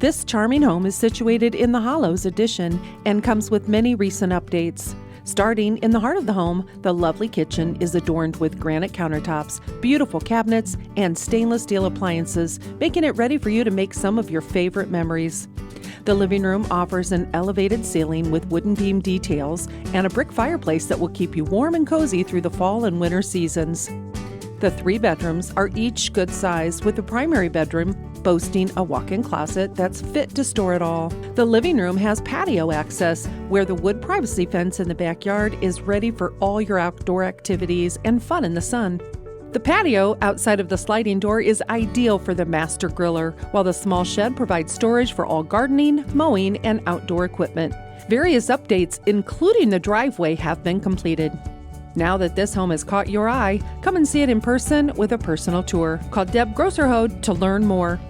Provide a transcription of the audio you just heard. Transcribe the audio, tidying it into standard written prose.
This charming home is situated in the Hollows addition and comes with many recent updates. Starting in the heart of the home, the lovely kitchen is adorned with granite countertops, beautiful cabinets, and stainless steel appliances, making it ready for you to make some of your favorite memories. The living room offers an elevated ceiling with wooden beam details and a brick fireplace that will keep you warm and cozy through the fall and winter seasons. The 3 bedrooms are each good size, with the primary bedroom boasting a walk-in closet that's fit to store it all. The living room has patio access, where the wood privacy fence in the backyard is ready for all your outdoor activities and fun in the sun. The patio outside of the sliding door is ideal for the master griller, while the small shed provides storage for all gardening, mowing, and outdoor equipment. Various updates, including the driveway, have been completed. Now that this home has caught your eye, come and see it in person with a personal tour. Call Deb Grosserhode to learn more.